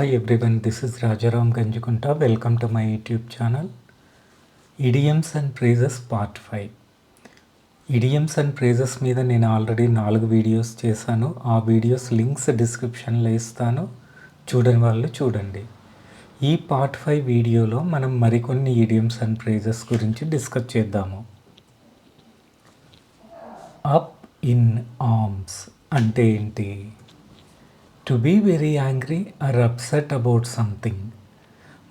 Hi everyone, this is Rajaram Ganjukunta. Welcome to my YouTube channel. Idioms and Phrases Part 5. Idioms and Phrases మీద నేను already 4 videos చేశాను. ఆ videos links డిస్క్రిప్షన్లో ఇస్తాను. చూడని వాళ్ళు చూడండి. ఈ పార్ట్ 5 వీడియోలో మనం మరికొన్ని idioms and phrases గురించి డిస్కస్ చేద్దాము. అప్ ఇన్ ఆర్మ్స్ అంటే ఏంటి? To be very angry or upset about something.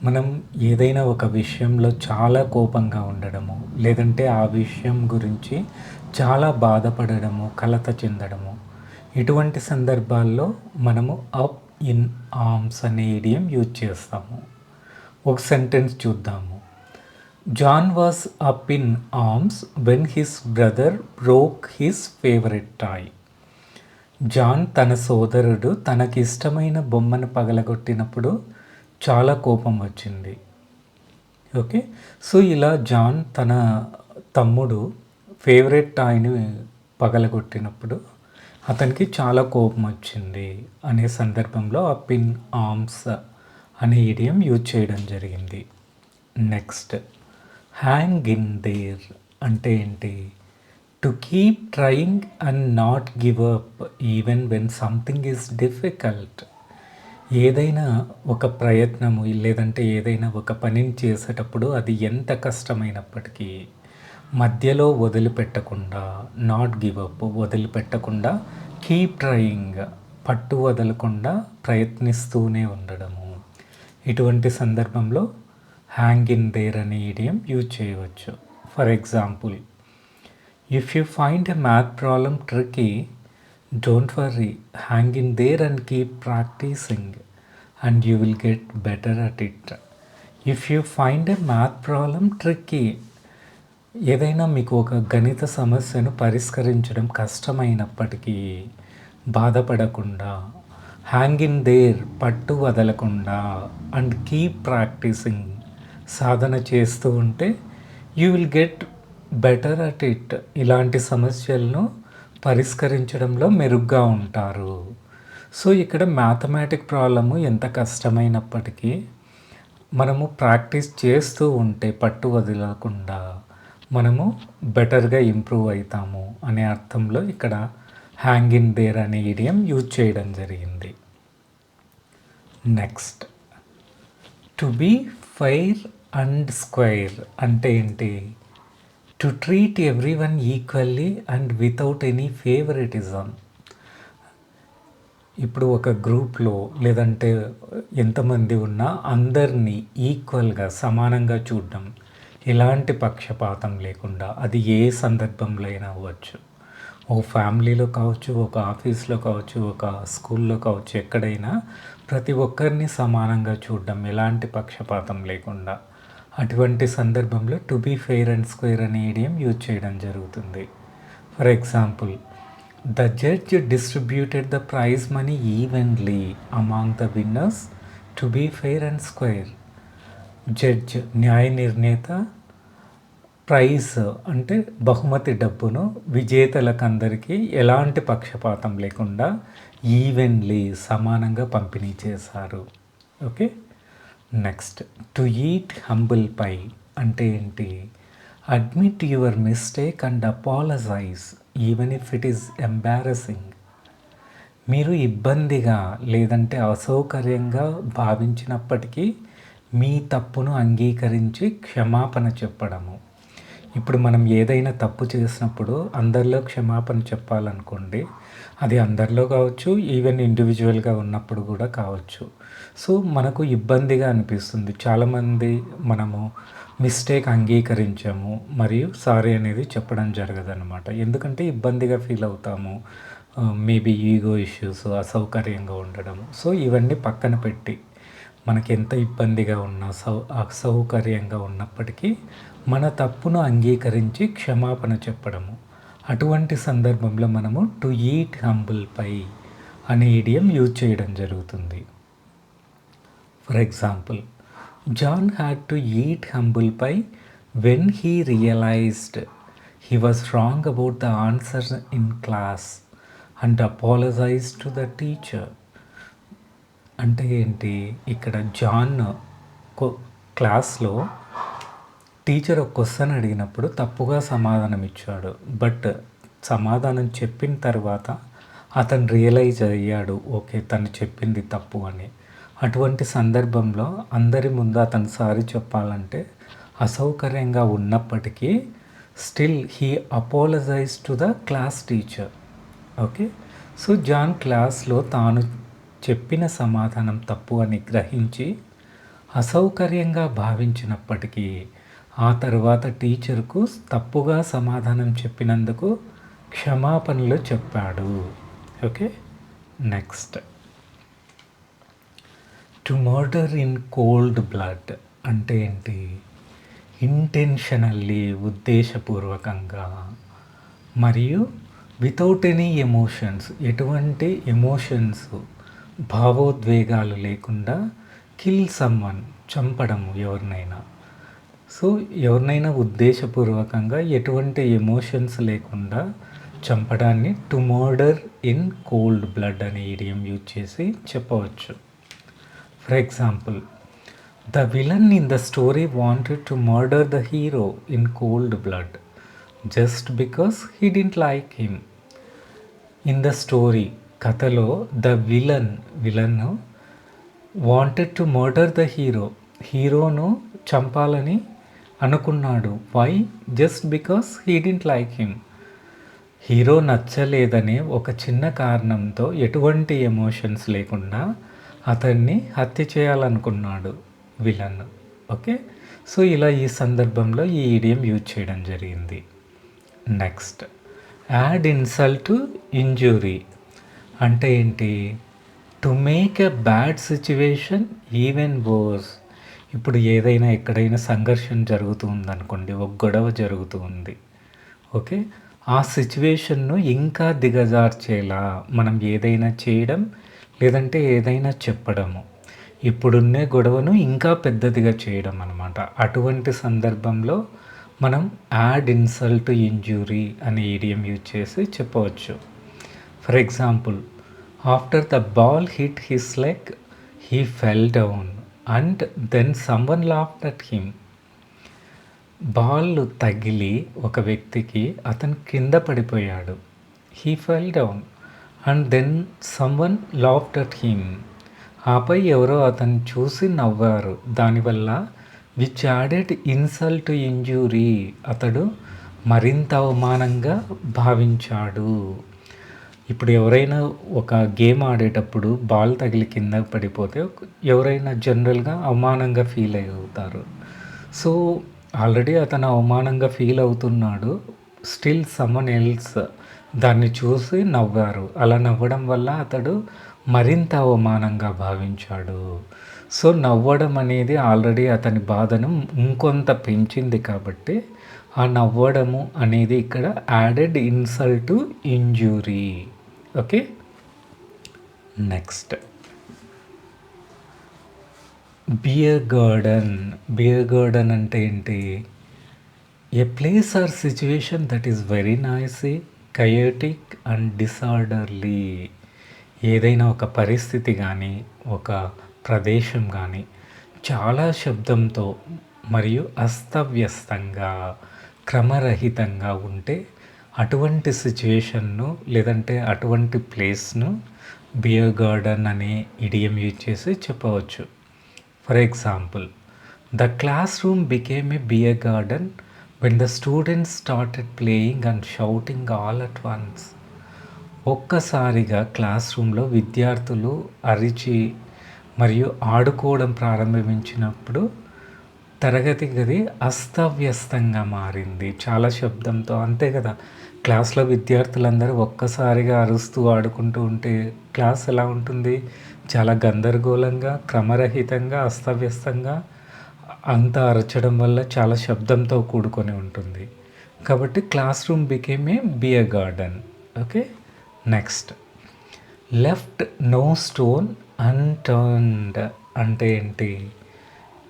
మనం ఏదైనా ఒక విషయంలో చాలా కోపంగా ఉండడము, లేదంటే ఆ విషయం గురించి చాలా బాధపడడము, కలత చెందడము, ఇటువంటి సందర్భాల్లో మనము అప్ ఇన్ ఆర్మ్స్ అనే ఇడియం యూజ్ చేస్తాము. ఒక సెంటెన్స్ చూద్దాము. John was up in arms when his brother broke his favourite toy. John తన సోదరుడు తనకి ఇష్టమైన బొమ్మను పగలగొట్టినప్పుడు చాలా కోపం వచ్చింది. ఓకే, సో ఇలా జాన్ తన తమ్ముడు ఫేవరెట్ టాయ్ని పగలగొట్టినప్పుడు అతనికి చాలా కోపం వచ్చింది అనే సందర్భంలో అప్ ఇన్ ఆర్మ్స్ అనే ఇడియం యూజ్ చేయడం జరిగింది. నెక్స్ట్, హ్యాంగ్ ఇన్ దేర్ అంటే ఏంటి? To keep trying and not give up even when something is difficult. ఏదైనా ఒక ప్రయత్నము లేదంటే ఏదైనా ఒక పనిని చేసేటప్పుడు అది ఎంత కష్టమైనప్పటికీ మధ్యలో వదిలిపెట్టకుండా, నాట్ గివ్ అప్ వదిలిపెట్టకుండా, కీప్ ట్రయింగ్ పట్టు వదలకుండా ప్రయత్నిస్తూనే ఉండడము. ఇటువంటి సందర్భంలో హ్యాంగ్ ఇన్ దేర్ అనే ఇడియం యూజ్ చేయవచ్చు. For example, if you find a math problem tricky, don't worry, hang in there and keep practicing and you will get better at it. If you find a math problem tricky, ఏదైనా మీకు ఒక గణిత సమస్యను పరిష్కరించడం కష్టమైనప్పటికీ బాధపడకుండా, hang in there పట్టు వదలకుండా, and keep practising సాధన చేస్తూ ఉంటే you will get better at it. ఇలాంటి సమస్యలను పరిష్కరించడంలో మెరుగ్గా ఉంటారు. సో ఇక్కడ మ్యాథమెటిక్ ప్రాబ్లము ఎంత కష్టమైనప్పటికీ మనము ప్రాక్టీస్ చేస్తూ ఉంటే పట్టు వదలకుండా మనము బెటర్గా ఇంప్రూవ్ అవుతాము అనే అర్థంలో ఇక్కడ హ్యాంగ్ ఇన్ దేర్ అనే ఇడియం యూజ్ చేయడం జరిగింది. Next, to be fair and square అంటే ఏంటి? To treat everyone equally and without any favouritism. ఇప్పుడు ఒక గ్రూప్లో లేదంటే ఎంతమంది ఉన్నా అందరినీ ఈక్వల్గా సమానంగా చూడడం, ఎలాంటి పక్షపాతం లేకుండా, అది ఏ సందర్భంలో అయినా అవ్వచ్చు. ఒక ఫ్యామిలీలో కావచ్చు, ఒక ఆఫీస్లో కావచ్చు, ఒక స్కూల్లో కావచ్చు, ఎక్కడైనా ప్రతి ఒక్కరిని సమానంగా చూడడం, ఎలాంటి పక్షపాతం లేకుండా. అటువంటి సందర్భంలో to be fair and square అనే ఇడియం యూజ్ చేయడం జరుగుతుంది. For example, the judge distributed the prize money evenly among the winners to be fair and square. Judge న్యాయ నిర్ణేత ప్రైజ్ అంటే బహుమతి డబ్బును విజేతలకందరికీ ఎలాంటి పక్షపాతం లేకుండా ఈవెన్లీ సమానంగా పంపిణీ చేశారు. Okay, next, to eat humble pie అంటే ఏంటి? Admit your mistake and apologize even if it is embarrassing. మీరు ఇబ్బందిగా లేదంటే అసౌకర్యంగా భావించినప్పటికీ మీ తప్పును అంగీకరించి క్షమాపణ చెప్పడము. ఇప్పుడు మనం ఏదైనా తప్పు చేసినప్పుడు అందరిలో క్షమాపణ చెప్పాలనుకోండి, అది అందరిలో కావచ్చు, ఈవెన్ ఇండివిజువల్గా ఉన్నప్పుడు కూడా కావచ్చు. సో మనకు ఇబ్బందిగా అనిపిస్తుంది. చాలామంది మనము మిస్టేక్ అంగీకరించాము మరియు సారీ అనేది చెప్పడం జరగదన్నమాట. ఎందుకంటే ఇబ్బందిగా ఫీల్ అవుతాము, మేబీ ఈగో ఇష్యూస్, అసౌకర్యంగా ఉండడము. సో ఇవన్నీ పక్కన పెట్టి మనకి ఎంత ఇబ్బందిగా ఉన్నా, అసౌకర్యంగా ఉన్నప్పటికీ మన తప్పును అంగీకరించి క్షమాపణ చెప్పడము. అటువంటి సందర్భంలో మనము టు ఈట్ హంబుల్ పై అనే ఇడియం యూజ్ చేయడం జరుగుతుంది. For example, John had to eat humble pie when he realised he was wrong about the answer in class and apologise to the teacher. అంటే ఏంటి, ఇక్కడ జాన్ క్లాస్లో టీచర్ ఒక question అడిగినప్పుడు తప్పుగా సమాధానం ఇచ్చాడు. బట్ సమాధానం చెప్పిన తర్వాత అతను రియలైజ్ అయ్యాడు, ఓకే తను చెప్పింది తప్పు అని. అటువంటి సందర్భంలో అందరి ముందు అతను సారీ చెప్పాలంటే అసౌకర్యంగా ఉన్నప్పటికీ still he apologize to the class teacher. Okay, so John క్లాస్లో తాను చెప్పిన సమాధానం తప్పు అని గ్రహించి అసౌకర్యంగా భావించినప్పటికీ ఆ తర్వాత టీచర్కు తప్పుగా సమాధానం చెప్పినందుకు క్షమాపణలు చెప్పాడు. Okay, next to murder in cold blood అంటే ఏంటి, ఇంటెన్షనల్లీ ఉద్దేశపూర్వకంగా మరియు వితౌట్ ఎనీ ఎమోషన్స్, ఎటువంటి ఎమోషన్స్ భావోద్వేగాలు లేకుండా కిల్ సమ్వన్ చంపడము ఎవరినైనా. సో ఎవరినైనా ఉద్దేశపూర్వకంగా ఎటువంటి ఎమోషన్స్ లేకుండా చంపడాన్ని to murder in cold blood అనే ఇడియం యూజ్ చేసి చెప్పవచ్చు. For example, the villain in the story wanted to murder the hero in cold blood just because he didn't like him. In the story, కథలో the villain wanted to murder the హీరోను చంపాలని అనుకున్నాడు. వై? Just because he didn't like him. Hero నచ్చలేదనే ఒక చిన్న కారణంతో ఎటువంటి ఎమోషన్స్ లేకుండా అతన్ని హత్య చేయాలనుకున్నాడు విలన్. ఓకే, సో ఇలా ఈ సందర్భంలో ఈ ఇడియం యూజ్ చేయడం జరిగింది. Next, add insult to injury అంటే ఏంటి, to make a bad situation even worse. ఇప్పుడు ఏదైనా ఎక్కడైనా సంఘర్షణ జరుగుతూ ఉందనుకోండి, ఒక గొడవ జరుగుతూ ఉంది. ఓకే, ఆ సిచ్యువేషన్ను ఇంకా దిగజార్చేలా మనం ఏదైనా చేయడం లేదంటే ఏదైనా చెప్పడము, ఇప్పుడున్న గొడవను ఇంకా పెద్దదిగా చేయడం అన్నమాట. అటువంటి సందర్భంలో మనం యాడ్ ఇన్సల్ట్ టు ఇంజురీ అనే ఇడియం యూజ్ చేసి చెప్పవచ్చు. For example, after the ball hit his leg he fell down and then someone laughed at him. Ball తగిలి ఒక వ్యక్తికి అతను కింద పడిపోయాడు. He fell down and then someone laughed at him. ఆపై ఎవరో అతను చూసి నవ్వారు. దానివల్ల which added insult to injury, అతడు మరింత అవమానంగా భావించాడు. ఇప్పుడు ఎవరైనా ఒక గేమ్ ఆడేటప్పుడు బాల్ తగిలి కింద పడిపోతే ఎవరైనా జనరల్గా అవమానంగా ఫీల్ అవుతారు. సో ఆల్రెడీ అతను అవమానంగా ఫీల్ అవుతున్నాడు, స్టిల్ సమ్మన్ ఎల్స్ దాన్ని చూసి నవ్వారు. అలా నవ్వడం వల్ల అతడు మరింత అవమానంగా భావించాడు. సో నవ్వడం అనేది ఆల్రెడీ అతని బాధను ఇంకొంత పెంచింది కాబట్టి ఆ నవ్వడము అనేది ఇక్కడ added insult to injury. Okay, next beer garden అంటే ఏంటి, a place or situation that is very noisy, chaotic and disorderly. ఏదైనా ఒక పరిస్థితి కానీ ఒక ప్రదేశం కానీ చాలా శబ్దంతో మరియు అస్తవ్యస్తంగా క్రమరహితంగా ఉంటే అటువంటి సిచ్యువేషన్ను లేదంటే అటువంటి ప్లేస్ను బియర్ గార్డెన్ అనే ఇడియం యూజ్ చేసి చెప్పవచ్చు. For example, the class room became a beer garden when the students started playing and shouting all at once. ఒక్కసారిగా క్లాస్ రూమ్లో విద్యార్థులు అరిచి మరియు ఆడుకోవడం ప్రారంభించినప్పుడు తరగతి గది అస్తవ్యస్తంగా మారింది, చాలా శబ్దంతో. అంతే కదా, క్లాస్లో విద్యార్థులందరూ ఒక్కసారిగా అరుస్తూ ఆడుకుంటూ ఉంటే క్లాస్ ఎలా ఉంటుంది, చాలా గందరగోళంగా క్రమరహితంగా అస్తవ్యస్తంగా అంతా అరచడం వల్ల చాలా శబ్దంతో కూడుకొని ఉంటుంది. కాబట్టి class room became a beer garden. Okay, next left no stone unturned అంటే ఏంటి,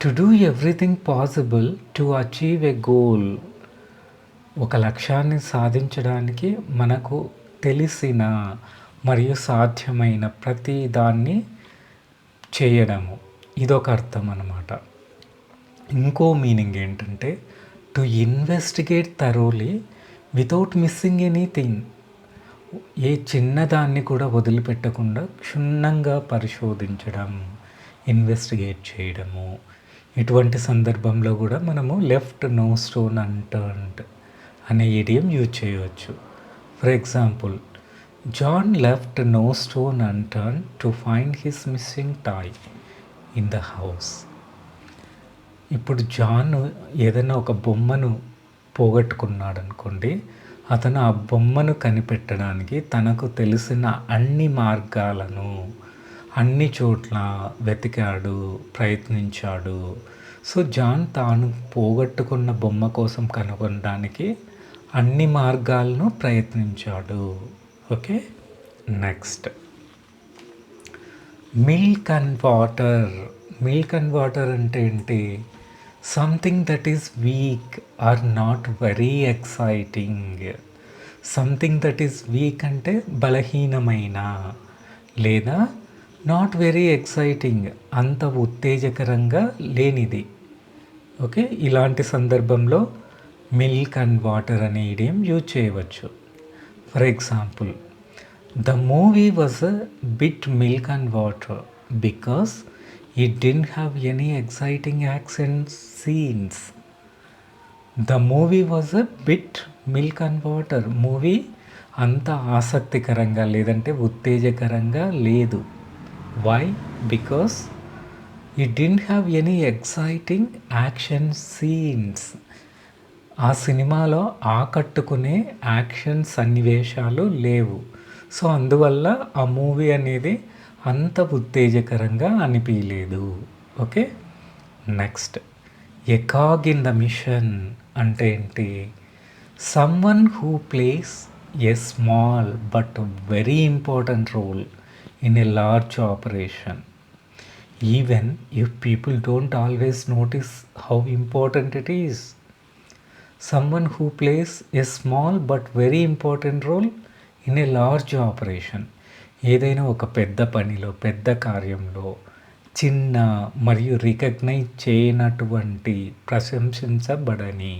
to do everything possible to achieve a goal. ఒక లక్ష్యాన్ని సాధించడానికి మనకు తెలిసిన మరియు సాధ్యమైన ప్రతి దాన్ని చేయడము, ఇదొక అర్థం అన్నమాట. ఇంకో మీనింగ్ ఏంటంటే to investigate thoroughly without missing anything. ఏ చిన్నదాన్ని కూడా వదిలిపెట్టకుండా క్షుణ్ణంగా పరిశోధించడం, ఇన్వెస్టిగేట్ చేయడము. ఇటువంటి సందర్భంలో కూడా మనము లెఫ్ట్ నో స్టోన్ అన్టర్న్డ్ అనే ఇడియం యూజ్ చేయవచ్చు. For example, John left no stone unturned to find his missing toy in the house. ఇప్పుడు జాన్ ఏదైనా ఒక బొమ్మను పోగొట్టుకున్నాడు అనుకోండి, అతను ఆ బొమ్మను కనిపెట్టడానికి తనకు తెలిసిన అన్ని మార్గాలను అన్ని చోట్ల వెతికాడు, ప్రయత్నించాడు. సో జాన్ తాను పోగొట్టుకున్న బొమ్మ కోసం కనుగొనడానికి అన్ని మార్గాలను ప్రయత్నించాడు. Okay, next milk and water. Milk and water అంటే ఏంటి? Something that is week or not very exciting. Something that is week అంటే బలహీనమైన, లేదా నాట్ వెరీ ఎక్సైటింగ్ అంత ఉత్తేజకరంగా లేనిది. ఓకే, ఇలాంటి సందర్భంలో మిల్క్ అండ్ వాటర్ అనే ఇడియం యూజ్ చేయవచ్చు. For example, the movie was a bit milk and water because it didn't have any exciting action scenes. The movie was a bit milk and water. Movie అంత ఆసక్తికరంగా లేదంటే ఉత్తేజకరంగా లేదు. Why? Because it didn't have any exciting action scenes. ఆ సినిమాలో ఆకట్టుకునే action సన్నివేశాలు లేవు. సో అందువల్ల ఆ మూవీ అనేది అంత ఉత్తేజకరంగా అనిపించలేదు. Okay, next a cog in the machine అంటే ఏంటి? Someone who plays a small but very important role in a large operation, even if people don't always notice how important it is. Someone who plays a small but very important role in a large operation. ఏదైనా ఒక పెద్ద పనిలో, పెద్ద కార్యంలో చిన్న మరియు recognise చేయనటువంటి, ప్రశంసించబడని,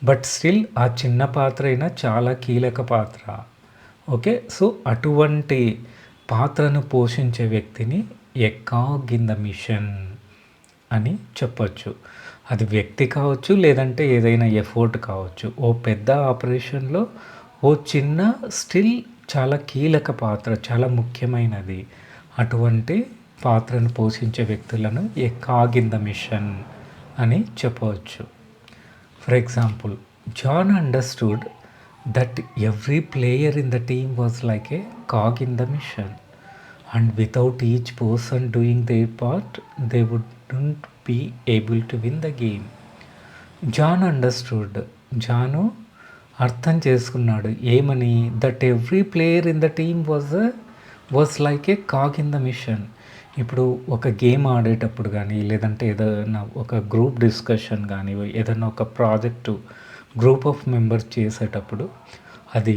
but still ఆ చిన్న పాత్ర అయినా చాలా కీలక పాత్ర. ఓకే, సో అటువంటి పాత్రను పోషించే వ్యక్తిని ఎ కాగ్ ఇన్ ద మిషన్ అని చెప్పచ్చు. అది వ్యక్తి కావచ్చు, లేదంటే ఏదైనా ఎఫోర్ట్ కావచ్చు. ఓ పెద్ద ఆపరేషన్లో ఓ చిన్న స్టిల్ చాలా కీలక పాత్ర, చాలా ముఖ్యమైనది. అటువంటి పాత్రను పోషించే వ్యక్తులను a cog in the machine అని చెప్పవచ్చు. For example, John understood that every player in the team was like a cog in the mission, and without each person doing their part they wouldn't be able to win the game. John understood, John అర్థం చేసుకున్నాడు ఏమని? That every player in the team was like a cog in the machine. ఇప్పుడు ఒక game ఆడేటప్పుడు కానీ, లేదంటే ఏదైనా ఒక గ్రూప్ డిస్కషన్ కానీ, ఏదైనా ఒక ప్రాజెక్టు గ్రూప్ ఆఫ్ మెంబర్స్ చేసేటప్పుడు అది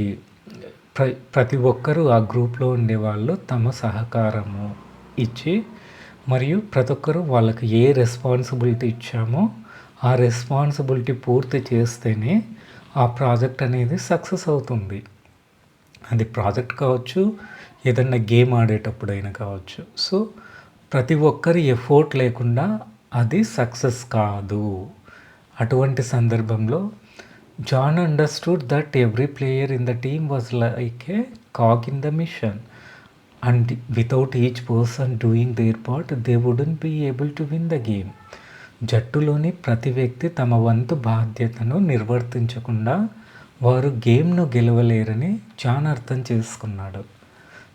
ప్రతి ఒక్కరూ ఆ గ్రూప్లో ఉండేవాళ్ళు తమ సహకారము ఇచ్చి, మరియు ప్రతి ఒక్కరూ వాళ్ళకి ఏ రెస్పాన్సిబిలిటీ ఇచ్చామో ఆ రెస్పాన్సిబిలిటీ పూర్తి చేస్తేనే ఆ ప్రాజెక్ట్ అనేది సక్సెస్ అవుతుంది. అది ప్రాజెక్ట్ కావచ్చు, ఏదన్నా గేమ్ ఆడేటప్పుడైనా కావచ్చు. సో ప్రతి ఒక్కరి ఎఫోర్ట్ లేకుండా అది సక్సెస్ కాదు. అటువంటి సందర్భంలో John understood that every player in the team was like a cog in the mission, and without each person doing their part, they wouldn't be able to win the game. జట్టులోని ప్రతి వ్యక్తి తమ వంతు బాధ్యతను నిర్వర్తించకుండా వారు గేమ్ను గెలవలేరని John అర్థం చేసుకున్నాడు.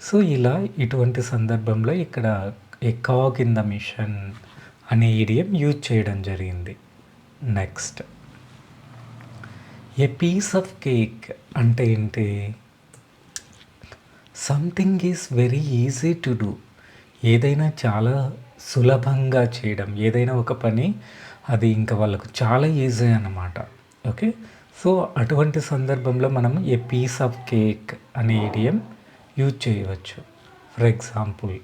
So ఇలా ఇటువంటి సందర్భంలో ఇక్కడ a cog in the machine అనే ఇడియం యూజ్ చేయడం జరిగింది. Next, a piece of cake అంటే ఏంటి? Something is very easy to do. ఏదైనా చాలా సులభంగా చేయడం, ఏదైనా ఒక పని అది ఇంకా వాళ్ళకు చాలా ఈజీ అన్నమాట. ఓకే, సో అటువంటి సందర్భంలో మనం ఏ పీస్ ఆఫ్ కేక్ అనే ఇడియం యూజ్ చేయవచ్చు. For example,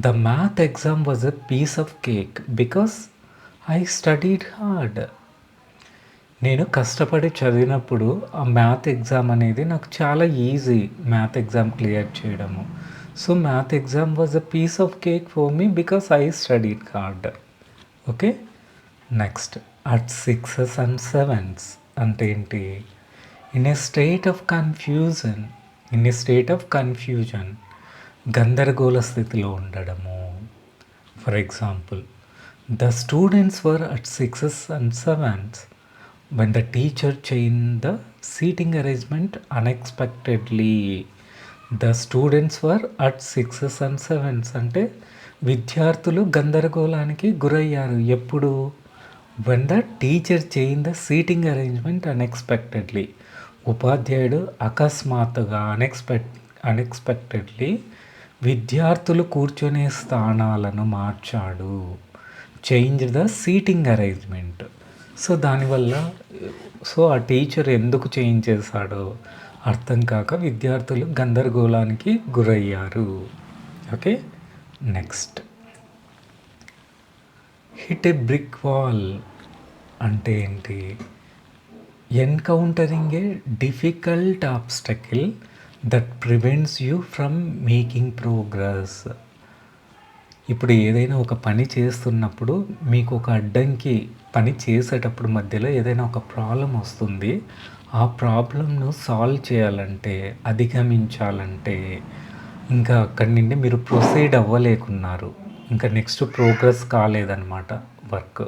the math exam was a piece of cake because I studied hard. నేను కష్టపడి చదివినప్పుడు ఆ మ్యాథ్ ఎగ్జామ్ అనేది నాకు చాలా ఈజీ, మ్యాథ్ ఎగ్జామ్ క్లియర్ చేయడము. So math exam was a piece of cake for me because I studied hard. Okay, next at sixes and sevens అంటే ఏంటి? In a state of confusion, గందరగోళ స్థితిలో ఉండడము. For example, the students were at sixes and sevens when the teacher changed the seating arrangement unexpectedly. The students were at sixes and sevens అంటే విద్యార్థులు గందరగోళానికి గురయ్యారు ఎప్పుడు? when the teacher changed the seating arrangement unexpectedly. ఉపాధ్యాయుడు అకస్మాత్తుగా unexpectedly విద్యార్థులు కూర్చొనే స్థానాలను మార్చాడు. Change the seating arrangement. So దానివల్ల ఆ టీచర్ ఎందుకు చేంజ్ చేశాడో అర్థం కాక విద్యార్థులు గందరగోళానికి గురయ్యారు. Okay, next hit a brick wall అంటే ఏంటి? Encountering a difficult obstacle that prevents you from making progress. ఇప్పుడు ఏదైనా ఒక పని చేస్తున్నప్పుడు మీకు ఒక అడ్డంకి, పని చేసేటప్పుడు మధ్యలో ఏదైనా ఒక ప్రాబ్లం వస్తుంది. ఆ ప్రాబ్లంను సాల్వ్ చేయాలంటే, అధిగమించాలంటే ఇంకా అక్కడి నుండి మీరు ప్రొసీడ్ అవ్వలేకున్నారు, ఇంకా నెక్స్ట్ ప్రోగ్రెస్ కాలేదన్నమాట వర్క్.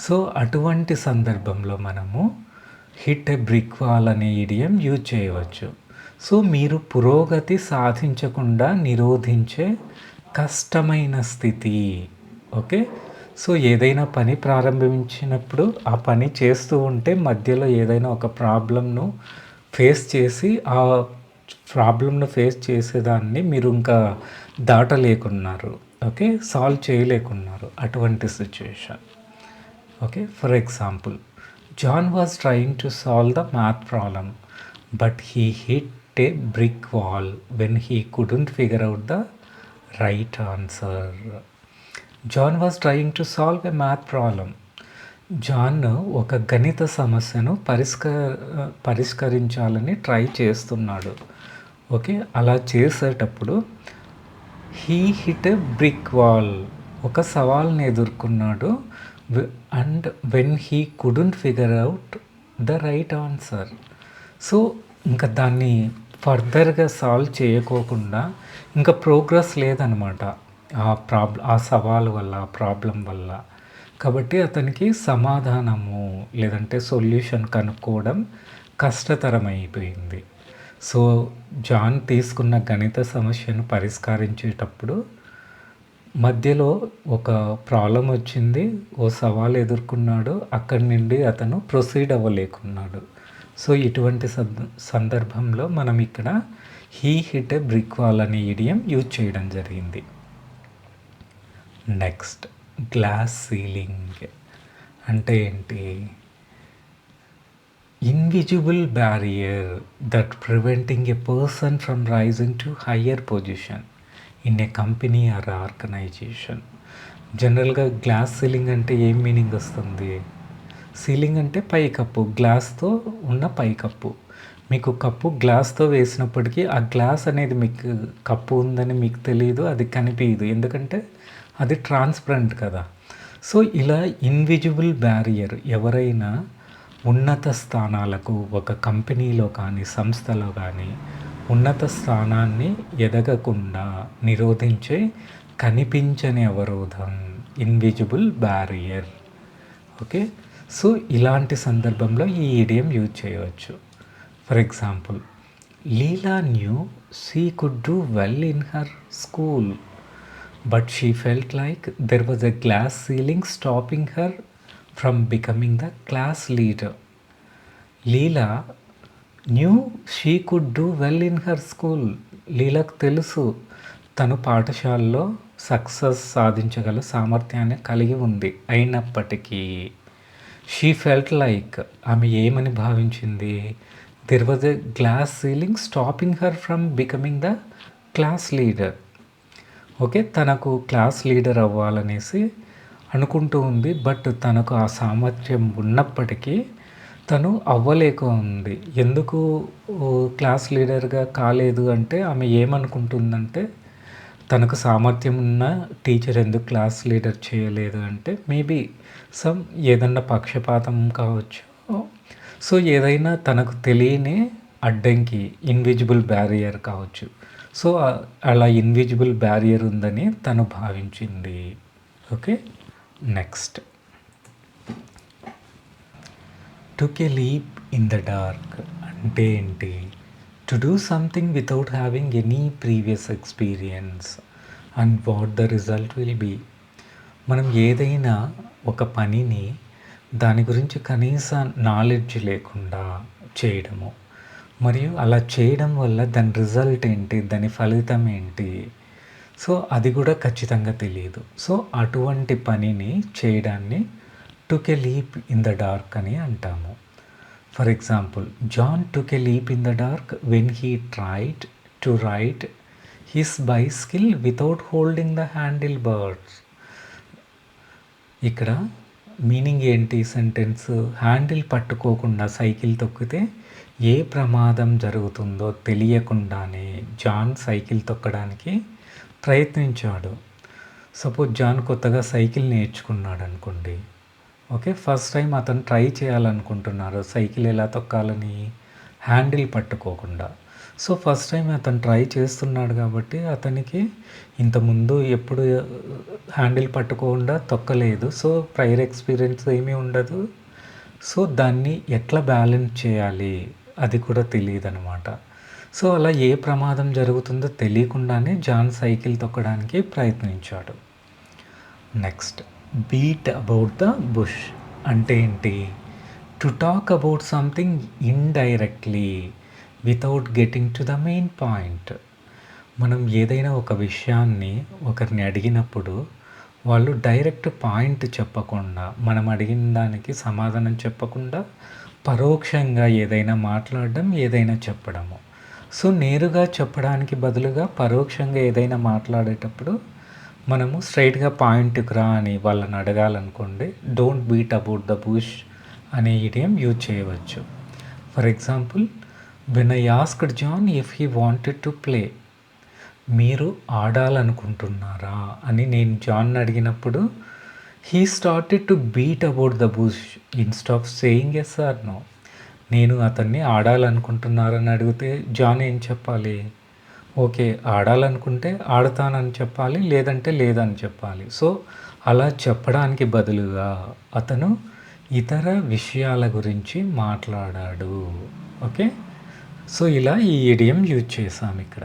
సో అటువంటి సందర్భంలో మనము హిట్ ఎ బ్రిక్ వాల్ అనే ఇడియం యూజ్ చేయవచ్చు. సో మీరు పురోగతి సాధించకుండా నిరోధించే కష్టమైన స్థితి. ఓకే, సో ఏదైనా పని ప్రారంభించినప్పుడు ఆ పని చేస్తూ ఉంటే మధ్యలో ఏదైనా ఒక ప్రాబ్లంను ఫేస్ చేసేదాన్ని మీరు ఇంకా దాటలేకున్నారు. ఓకే, సాల్వ్ చేయలేకున్నారు అటువంటి situation. Okay, for example, John was trying to solve the math problem but he hit a brick wall when he couldn't figure out the right answer. John was trying to solve a math problem. John ఒక గణిత సమస్యను పరిష్కరించాలని try చేస్తున్నాడు. Okay, అలా చేసేటప్పుడు he hit a brick wall, ఒక సవాల్ని ఎదుర్కొన్నాడు. And when he couldn't figure out the right answer. So ఇంకా దాన్ని ఫర్దర్గా సాల్వ్ చేయకోకుండా ఇంకా ప్రోగ్రెస్ లేదనమాట ఆ సవాల్ వల్ల, ఆ ప్రాబ్లం వల్ల. కాబట్టి అతనికి సమాధానము లేదంటే సొల్యూషన్ కనుక్కోవడం కష్టతరమైపోయింది. సో జాన్ తీసుకున్న గణిత సమస్యను పరిష్కరించేటప్పుడు మధ్యలో ఒక ప్రాబ్లం వచ్చింది, ఓ సవాల్ ఎదుర్కొన్నాడు, అక్కడి నుండి అతను ప్రొసీడ్ అవ్వలేకున్నాడు. సో ఇటువంటి సందర్భంలో మనం ఇక్కడ he hit a brick wall అనే ఇడియం యూజ్ చేయడం జరిగింది. నెక్స్ట్ గ్లాస్ సీలింగ్ అంటే ఏంటి? Invisible barrier that preventing a person from rising to higher position in a company or organisation. జనరల్గా గ్లాస్ సీలింగ్ అంటే ఏం మీనింగ్ వస్తుంది? సీలింగ్ అంటే పైకప్పు, గ్లాస్తో ఉన్న పైకప్పు. మీకు కప్పు గ్లాస్తో వేసినప్పటికీ ఆ గ్లాస్ అనేది మీకు కప్పు ఉందని మీకు తెలియదు, అది కనిపించదు, ఎందుకంటే అది ట్రాన్స్పరెంట్ కదా. సో ఇలా ఇన్విజిబుల్ బ్యారియర్ ఎవరైనా ఉన్నత స్థానాలకు, ఒక కంపెనీలో కానీ సంస్థలో కానీ ఉన్నత స్థానాన్ని ఎదగకుండా నిరోధించే కనిపించని అవరోధం ఇన్విజిబుల్ బ్యారియర్. ఓకే, సో ఇలాంటి సందర్భంలో ఈ ఇడియం యూజ్ చేయవచ్చు. For example, Leela knew she could do well in her school but she felt like there was a glass ceiling stopping her from becoming the class leader. Leela knew she could do well in her school. లీలాకు తెలుసు తను పాఠశాలలో success సాధించగల సామర్థ్యాన్ని కలిగి ఉంది. అయినప్పటికీ she felt like, ఆమె ఏమని భావించింది? There was a glass ceiling stopping her from becoming the class leader. Okay. తనకు క్లాస్ లీడర్ అవ్వాలనేసి అనుకుంటూ ఉంది. బట్ తనకు ఆ సామర్థ్యం ఉన్నప్పటికీ తను అవ్వలేక ఉంది. ఎందుకు క్లాస్ లీడర్‌గా కాలేదు అంటే ఆమె ఏమనుకుంటుందంటే, తనకు సామర్థ్యం ఉన్న టీచర్ ఎందుకు క్లాస్ లీడర్ చేయలేదు అంటే మేబీ సమ్ ఏదన్నా పక్షపాతం కావచ్చు. సో, ఏదైనా తనకు తెలియని అడ్డంకి ఇన్విజిబుల్ బ్యారియర్ కావచ్చు. సో, అలా ఇన్విజిబుల్ బ్యారియర్ ఉందని తను భావించింది. Okay. Next took a leap in the dark అంటే ఏంటి? To do something without having any previous experience and what the result will be. మనం ఏదైనా ఒక పనిని దాని గురించి కనీస నాలెడ్జ్ లేకుండా చేయడము, మరియు అలా చేయడం వల్ల దాని రిజల్ట్ ఏంటి, దాని ఫలితం ఏంటి, సో అది కూడా ఖచ్చితంగా తెలియదు. సో అటువంటి పనిని చేయడాన్ని took a leap in the dark అని అంటాము. For example, John took a leap in the dark when he tried to ride his bicycle without holding the handle bars. ఇక్కడ మీనింగ్ ఏంటి? సెంటెన్స్ హ్యాండిల్ పట్టుకోకుండా cycle తొక్కితే ఏ ప్రమాదం జరుగుతుందో తెలియకుండానే జాన్ సైకిల్ తొక్కడానికి ప్రయత్నించాడు. సపోజ్ జాన్ కొత్తగా సైకిల్ నేర్చుకున్నాడు అనుకోండి. ఓకే, ఫస్ట్ టైం అతను ట్రై చేయాలనుకుంటున్నారు సైకిల్ ఎలా తొక్కాలని, హ్యాండిల్ పట్టుకోకుండా. సో ఫస్ట్ టైం అతను ట్రై చేస్తున్నాడు కాబట్టి అతనికి ఇంతకుముందు ఎప్పుడు హ్యాండిల్ పట్టుకోకుండా తొక్కలేదు. సో ప్రైర్ ఎక్స్పీరియన్స్ ఏమీ ఉండదు. సో దాన్ని ఎట్లా బ్యాలెన్స్ చేయాలి అది కూడా తెలియదనమాట. సో అలా ఏ ప్రమాదం జరుగుతుందో తెలియకుండానే జాన్ సైకిల్ తొక్కడానికి ప్రయత్నించాడు. Next, beat about the bush అంటే ఏంటి? To talk about something indirectly without getting to the main point. మనం ఏదైనా ఒక విషయాన్ని ఒకరిని అడిగినప్పుడు వాళ్ళు డైరెక్ట్ పాయింట్ చెప్పకుండా, మనం అడిగిన దానికి సమాధానం చెప్పకుండా పరోక్షంగా ఏదైనా మాట్లాడడం, ఏదైనా చెప్పడము. సో నేరుగా చెప్పడానికి బదులుగా పరోక్షంగా ఏదైనా మాట్లాడేటప్పుడు మనము స్ట్రైట్గా పాయింట్కి రా అని వాళ్ళని అడగాలనుకోండి, don't beat about the bush అనే ఇడియం యూజ్ చేయవచ్చు. For example, when I asked John if he wanted to play, మీరు ఆడాలనుకుంటున్నారా అని నేను జాన్ అడిగినప్పుడు he started to beat about the bush instead of saying yes or no. నేను అతన్ని ఆడాలనుకుంటున్నారని అడిగితే జాన్ ఏం చెప్పాలి? ఓకే, ఆడాలనుకుంటే ఆడతానని చెప్పాలి, లేదంటే లేదని చెప్పాలి. సో అలా చెప్పడానికి బదులుగా అతను ఇతర విషయాల గురించి మాట్లాడాడు. ఓకే, సో ఇలా ఈ ఇడియం యూజ్ చేసాం ఇక్కడ.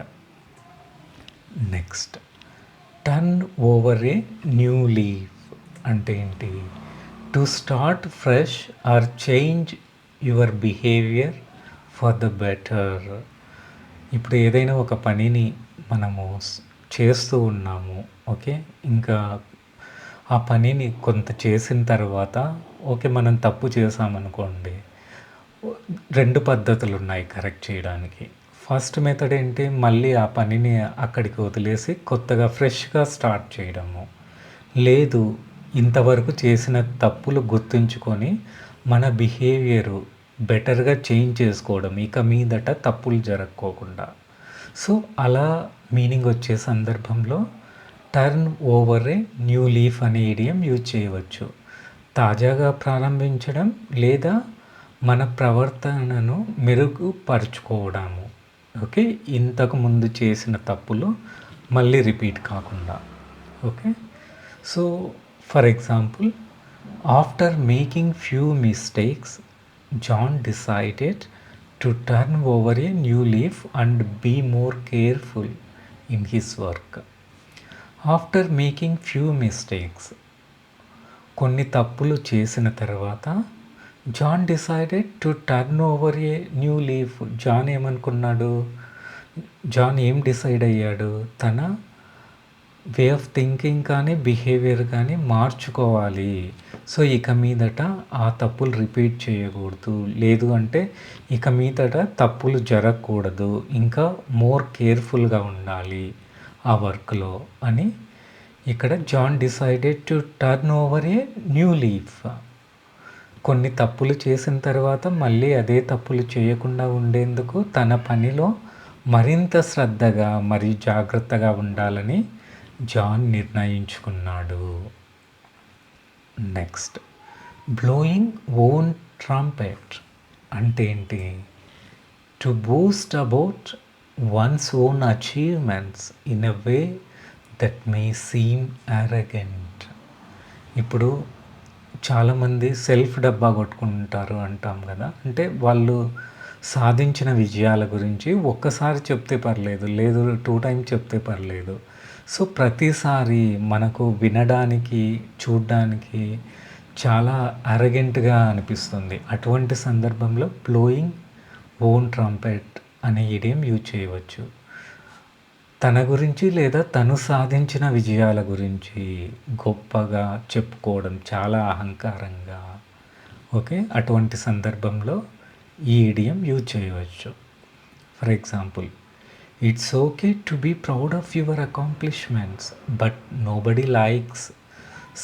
Next, turn over a new leaf అంటే ఏంటి? To start fresh are change your behaviour for the better. ఇప్పుడు ఏదైనా ఒక పనిని మనము చేస్తూ ఉన్నాము. ఓకే, ఇంకా ఆ పనిని కొంత చేసిన తర్వాత ఓకే మనం తప్పు చేసామనుకోండి, 2 పద్ధతులు ఉన్నాయి కరెక్ట్ చేయడానికి. ఫస్ట్ మెథడ్ ఏంటి? మళ్ళీ ఆ పనిని అక్కడికి వదిలేసి కొత్తగా ఫ్రెష్గా స్టార్ట్ చేయడము. లేదు, ఇంతవరకు చేసిన తప్పులు గుర్తుంచుకొని మన బిహేవియరు బెటర్గా చేంజ్ చేసుకోవడం, ఇక మీదట తప్పులు జరగకోకుండా. సో అలా మీనింగ్ వచ్చే సందర్భంలో turn over a new leaf అనే ఇడియం యూజ్ చేయవచ్చు. తాజాగా ప్రారంభించడం లేదా మన ప్రవర్తనను మెరుగుపరుచుకోవడము. ఓకే, ఇంతకు ముందు చేసిన తప్పులు మళ్ళీ రిపీట్ కాకుండా. Okay, so for example, after making few mistakes John decided to turn over a new leaf and be more careful in his work. After making few mistakes, కొన్ని తప్పులు చేసిన తర్వాత John decided to turn over a new leaf. John ఏమనుకున్నాడు? John ఏం decide అయ్యాడు? తన way of thinking కానీ behaviour కానీ మార్చుకోవాలి. సో ఇక మీదట ఆ తప్పులు రిపీట్ చేయకూడదు, లేదు అంటే ఇక మీదట తప్పులు జరగకూడదు, ఇంకా మోర్ కేర్ఫుల్గా ఉండాలి ఆ వర్క్‌లో అని ఇక్కడ John decided to turn over a new leaf. కొన్ని తప్పులు చేసిన తర్వాత మళ్ళీ అదే తప్పులు చేయకుండా ఉండేందుకు తన పనిలో మరింత శ్రద్ధగా మరియు జాగ్రత్తగా ఉండాలని జాన్ నిర్ణయించుకున్నాడు. నెక్స్ట్, బ్లోయింగ్ ఓన్ ట్రంపెట్ అంటే ఏంటి? To Boost about once own achievements in a way that may seam arrogant. ఇప్పుడు చాలామంది సెల్ఫ్ డబ్బా కొట్టుకుంటారు అంటాం కదా, అంటే వాళ్ళు సాధించిన విజయాల గురించి ఒక్కసారి చెప్తే పర్లేదు, లేదు 2 టైమ్స్ చెప్తే పర్లేదు. సో ప్రతిసారి మనకు వినడానికి, చూడ్డానికి చాలా అరగెంట్గా అనిపిస్తుంది. అటువంటి సందర్భంలో బ్లోయింగ్ ఓన్ ట్రంపెట్ అనే ఇడియం యూజ్ చేయవచ్చు. తన గురించి లేదా తను సాధించిన విజయాల గురించి గొప్పగా చెప్పుకోవడం, చాలా అహంకారంగా. ఓకే, అటువంటి సందర్భంలో ఈ ఇడియం యూజ్ చేయవచ్చు. For example, it's okay to be proud of your accomplishments but nobody likes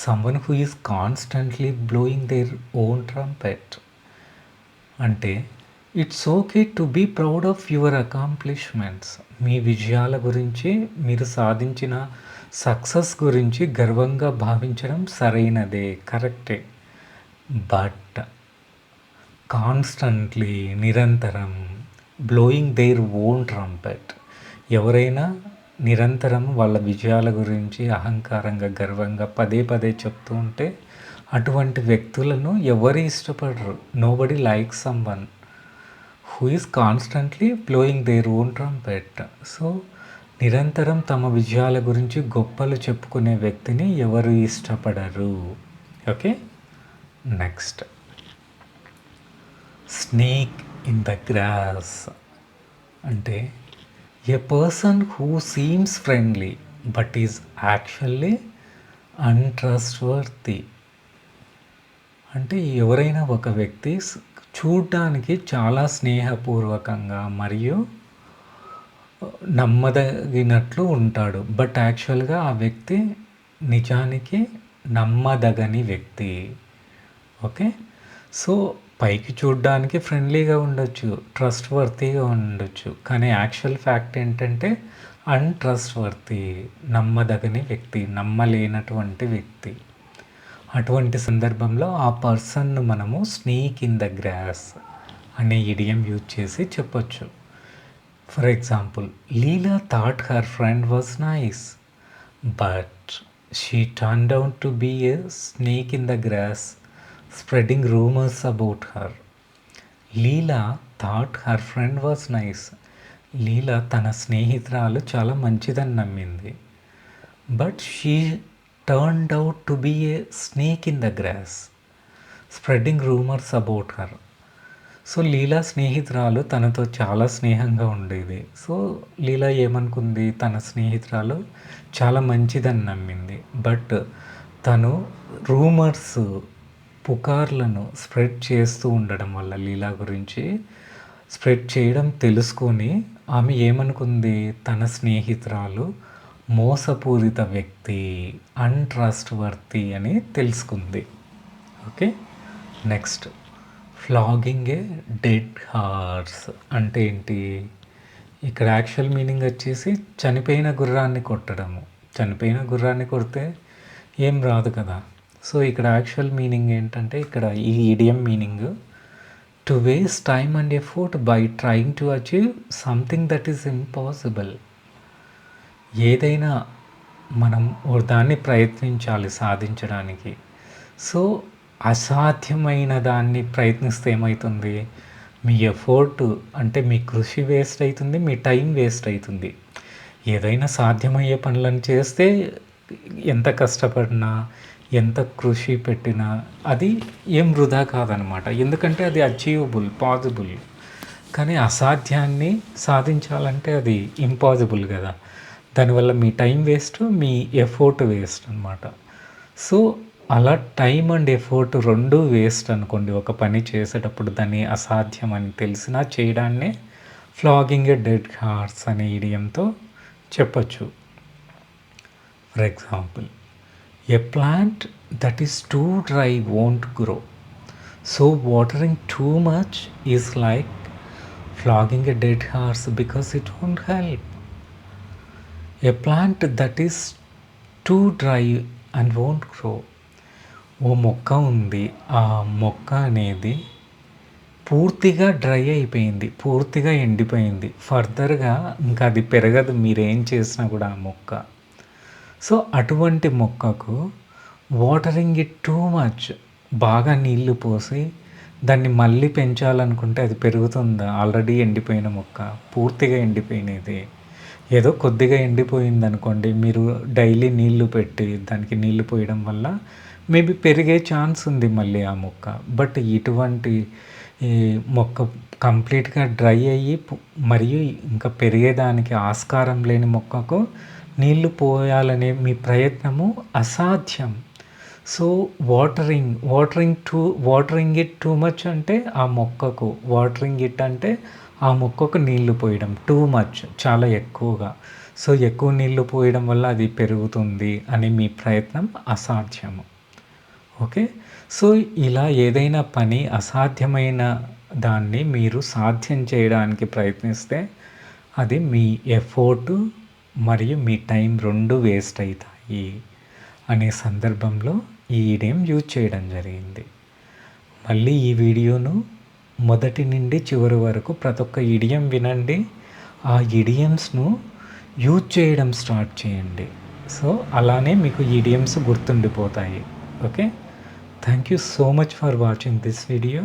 someone who is constantly blowing their own trumpet. అంటే it's okay to be proud of your accomplishments. మీ విజయాల గురించి, మీరు సాధించిన success గురించి గర్వంగా భావించడం సరైనదే, కరెక్టే. బట్ కాన్స్టంట్లీ, నిరంతరం, బ్లోయింగ్ దేర్ ఓన్ ట్రంపెట్, ఎవరైనా నిరంతరం వాళ్ళ విజయాల గురించి అహంకారంగా, గర్వంగా పదే పదే చెప్తూ ఉంటే అటువంటి వ్యక్తులను ఎవరు ఇష్టపడరు. Nobody like someone who is constantly blowing their own trumpet. So నిరంతరం తమ విజయాల గురించి గొప్పలు చెప్పుకునే వ్యక్తిని ఎవరు ఇష్టపడరు. Okay, next, snake in the grass అంటే a person who seems friendly but is actually untrustworthy. అంటే ఎవరైనా ఒక వ్యక్తి చూడడానికి చాలా స్నేహపూర్వకంగా మరియు నమ్మదగినట్లు ఉంటాడు, బట్ యాక్చువల్గా ఆ వ్యక్తి నిజానికి నమ్మదగని వ్యక్తి. ఓకే, సో పైకి చూడడానికి ఫ్రెండ్లీగా ఉండొచ్చు, ట్రస్ట్ వర్తీగా ఉండొచ్చు, కానీ యాక్చువల్ ఫ్యాక్ట్ ఏంటంటే అన్ట్రస్ట్ వర్తీ, నమ్మదగని వ్యక్తి, నమ్మలేనటువంటి వ్యక్తి. అటువంటి సందర్భంలో ఆ పర్సన్ను మనము స్నేక్ ఇన్ ద గ్రాస్ అనే ఇడియం యూజ్ చేసి చెప్పొచ్చు. For example, Leela thought her friend was nice but she turned out to be a snake in the grass spreading rumours about her. Leela thought her friend was nice. లీలా తన స్నేహితురాలు చాలా మంచిదని నమ్మింది, but she turned out to be a snake in the grass, spreading rumors about her. So Leela స్నేహితురాలు తనతో చాలా స్నేహంగా ఉండేది. సో లీలా ఏమనుకుంది, తన స్నేహితురాలు చాలా మంచిదని నమ్మింది, బట్ తను రూమర్స్, పుకార్లను స్ప్రెడ్ చేస్తూ ఉండడం వల్ల, లీలా గురించి స్ప్రెడ్ చేయడం తెలుసుకొని ఆమె ఏమనుకుంది, తన స్నేహితురాలు మోసపూరిత వ్యక్తి, అన్ట్రస్ట్ వర్తీ అని తెలుసుకుంది. ఓకే, నెక్స్ట్, ఫ్లాగింగ్ ఏ డెడ్ హార్స్ అంటే ఏంటి? ఇక్కడ యాక్చువల్ మీనింగ్ వచ్చేసి చనిపోయిన గుర్రాన్ని కొట్టడము. చనిపోయిన గుర్రాన్ని కొడితే ఏం రాదు కదా. సో ఇక్కడ యాక్చువల్ మీనింగ్ ఏంటంటే, ఇక్కడ ఈ idiom meaning to waste time and effort by trying to achieve something that is impossible. ఏదైనా మనం దాన్ని ప్రయత్నించాలి సాధించడానికి. సో అసాధ్యమైన దాన్ని ప్రయత్నిస్తే ఏమవుతుంది, మీ ఎఫర్ట్ అంటే మీ కృషి వేస్ట్ అవుతుంది, మీ టైం వేస్ట్ అవుతుంది. ఏదైనా సాధ్యమయ్యే పనులను చేస్తే ఎంత కష్టపడినా, ఎంత కృషి పెట్టినా అది ఏం వృధా కాదనమాట, ఎందుకంటే అది అచీవబుల్, పాసిబుల్. కానీ అసాధ్యాన్ని సాధించాలంటే అది ఇంపాసిబుల్ కదా. దానివల్ల మీ టైం వేస్ట్, మీ ఎఫర్ట్ వేస్ట్ అనమాట. సో అలా టైం అండ్ ఎఫర్ట్ రెండూ వేస్ట్ అనుకోండి ఒక పని చేసేటప్పుడు, దాన్ని అసాధ్యం అని తెలిసినా చేయడాన్నే ఫ్లాగింగ్ ఎ డెడ్ హార్స్ అనే ఇడియంతో చెప్పచ్చు. For example, a plant that is too dry won't grow. So watering too much is like flogging a dead horse because it won't help. A plant that is too dry and won't grow. ఓ మొక్క ఉంది, ఆ మొక్క అనేది పూర్తిగా dry అయిపోయింది, పూర్తిగా ఎండిపోయింది, ఫర్దర్గా ఇంకా అది పెరగదు మీరేం చేసినా కూడా ఆ మొక్క. సో అటువంటి మొక్కకు వాటరింగ్ ఇట్ టూ మచ్, బాగా నీళ్లు పోసి దాన్ని మళ్ళీ పెంచాలనుకుంటే అది పెరుగుతుందా? ఆల్రెడీ ఎండిపోయిన మొక్క, పూర్తిగా ఎండిపోయినది. ఏదో కొద్దిగా ఎండిపోయింది అనుకోండి, మీరు డైలీ నీళ్లు పెట్టి దానికి నీళ్లు పోయడం వల్ల మేబీ పెరిగే ఛాన్స్ ఉంది మళ్ళీ ఆ మొక్క. బట్ ఇటువంటి ఈ మొక్క కంప్లీట్గా డ్రై అయ్యి మరియు ఇంకా పెరిగేదానికి ఆస్కారం లేని మొక్కకు నీళ్లు పోయాలనే మీ ప్రయత్నము అసాధ్యం. So watering it too much అంటే ఆ మొక్కకు, వాటరింగ్ ఇట్ అంటే ఆ మొక్కకు నీళ్లు పోయడం, టూ మచ్ చాలా ఎక్కువగా. సో ఎక్కువ నీళ్లు పోయడం వల్ల అది పెరుగుతుంది అని మీ ప్రయత్నం అసాధ్యము. ఓకే, సో ఇలా ఏదైనా పని అసాధ్యమైన దాన్ని మీరు సాధ్యం చేయడానికి ప్రయత్నిస్తే అది మీ ఎఫోర్టు మరియు మీ టైం రెండు వేస్ట్ అవుతాయి అనే సందర్భంలో ఈ ఇడియం యూజ్ చేయడం జరిగింది. మళ్ళీ ఈ వీడియోను మొదటి నుండి చివరి వరకు ప్రతి ఒక్క ఇడియం వినండి, ఆ ఇడియమ్స్ను యూజ్ చేయడం స్టార్ట్ చేయండి. సో అలానే మీకు ఇడియమ్స్ గుర్తుండిపోతాయి. Okay, thank you so much for watching this video.